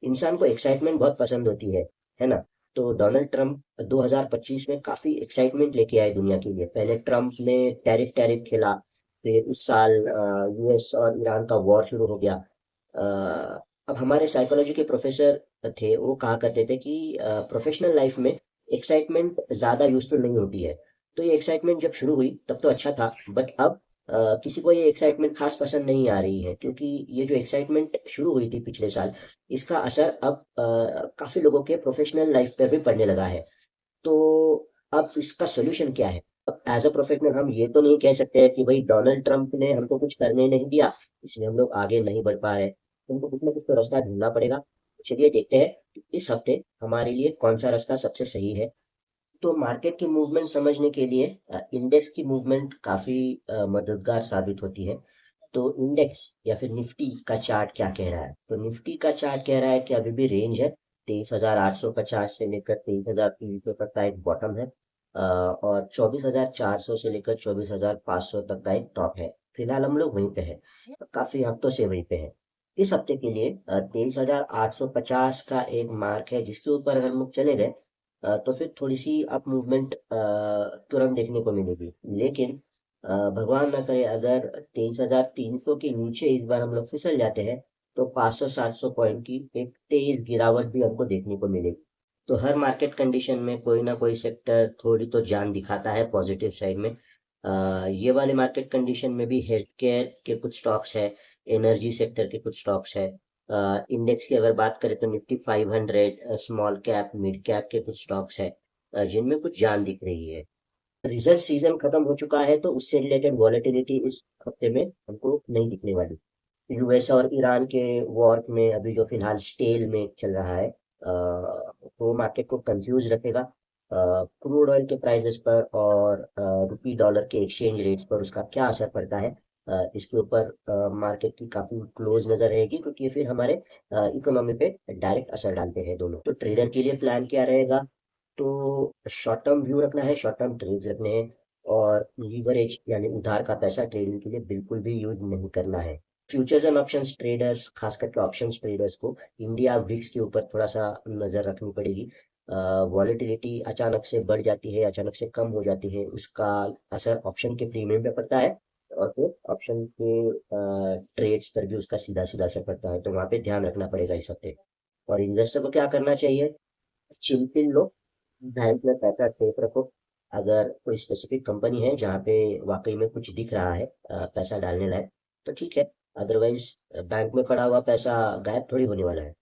इंसान को एक्साइटमेंट बहुत पसंद होती है ना? तो डोनाल्ड ट्रंप 2025 में काफी एक्साइटमेंट लेके आए दुनिया के लिए। पहले ट्रंप ने टैरिफ टैरिफ खेला, फिर इस साल यूएस और ईरान का वॉर शुरू हो गया। अब हमारे साइकोलॉजी के प्रोफेसर थे, वो कहा करते थे कि प्रोफेशनल लाइफ में एक्साइटमेंट ज्यादा यूजफुल नहीं होती है। तो ये एक्साइटमेंट जब शुरू हुई तब तो अच्छा था, बट अब किसी को ये एक्साइटमेंट खास पसंद नहीं आ रही है, क्योंकि ये जो एक्साइटमेंट शुरू हुई थी पिछले साल, इसका असर अब काफी लोगों के प्रोफेशनल लाइफ पर भी पड़ने लगा है। तो अब इसका सोल्यूशन क्या है? अब एज अ प्रोफेशनल हम ये तो नहीं कह सकते हैं कि भाई डोनाल्ड ट्रंप ने हमको कुछ करने नहीं दिया, इसलिए हम लोग आगे नहीं बढ़ पा रहे। तुमको कुछ ना कुछ तो रास्ता ढूंढना पड़ेगा। चलिए देखते हैं कि इस हफ्ते हमारे लिए कौन सा रास्ता सबसे सही है। तो मार्केट की मूवमेंट समझने के लिए इंडेक्स की मूवमेंट काफी मददगार साबित होती है। तो इंडेक्स या फिर निफ्टी का चार्ट क्या कह रहा है? तो निफ्टी का चार्ट कह रहा है कि अभी भी रेंज है, 23,850 से लेकर 23,300 तक का एक बॉटम है, और 24,400 से लेकर 24,500 तक का एक टॉप है। फिलहाल हम लोग वहीं पे है, काफी हफ्तों से वहीं पे है। इस हफ्ते के लिए 23,850 का एक मार्क है, जिसके ऊपर अगर हम लोग चले गए तो फिर थोड़ी सी अप मूवमेंट तुरंत देखने को मिलेगी। लेकिन भगवान ना करे, अगर 23,300 के नीचे इस बार हम लोग फिसल जाते हैं, तो 500-700 पॉइंट की एक तेज गिरावट भी हमको देखने को मिलेगी। तो हर मार्केट कंडीशन में कोई ना कोई सेक्टर थोड़ी तो जान दिखाता है पॉजिटिव साइड में। ये वाले मार्केट कंडीशन में भी हेल्थ केयर के कुछ स्टॉक्स है, एनर्जी सेक्टर के कुछ स्टॉक्स है। इंडेक्स की अगर बात करें तो Nifty 500, small cap mid cap के कुछ स्टॉक्स है जिनमें कुछ जान दिख रही है। रिजल्ट सीजन खत्म हो चुका है, तो उससे रिलेटेड वॉलेटिलिटी इस हफ्ते में हमको नहीं दिखने वाली। यूएस और ईरान के वॉर में अभी जो फिलहाल स्टेल में चल रहा है, वो मार्केट को कंफ्यूज रखेगा। क्रूड ऑयल के प्राइसेस पर और रुपी डॉलर के एक्सचेंज रेट्स पर उसका क्या असर पड़ता है, इसके ऊपर मार्केट की काफी क्लोज नजर रहेगी, क्योंकि ये फिर हमारे इकोनॉमी पे डायरेक्ट असर डालते हैं दोनों। तो ट्रेडर के लिए प्लान क्या रहेगा? तो शॉर्ट टर्म व्यू रखना है, शॉर्ट टर्म ट्रेड्स रखने हैं, और लीवरेज यानी उधार का पैसा ट्रेडिंग के लिए बिल्कुल भी यूज नहीं करना है। फ्यूचर्स एंड ऑप्शंस ट्रेडर्स, खास करके ऑप्शंस ट्रेडर्स को इंडिया विक्स के ऊपर थोड़ा सा नजर रखनी पड़ेगी। वॉलेटिलिटी अचानक से बढ़ जाती है, अचानक से कम हो जाती है, उसका असर ऑप्शन के प्रीमियम पे पड़ता है, और फिर ऑप्शन के ट्रेड्स पर भी उसका सीधा सीधा असर पड़ता है। तो वहाँ पे ध्यान रखना पड़ेगा इस हफ्ते। और इन्वेस्टर को क्या करना चाहिए? चिल पिल लो, बैंक में पैसा सेफ रखो। अगर कोई स्पेसिफिक कंपनी है जहाँ पे वाकई में कुछ दिख रहा है पैसा डालने लायक, तो ठीक है। अदरवाइज बैंक में पड़ा हुआ पैसा गायब थोड़ी होने वाला है।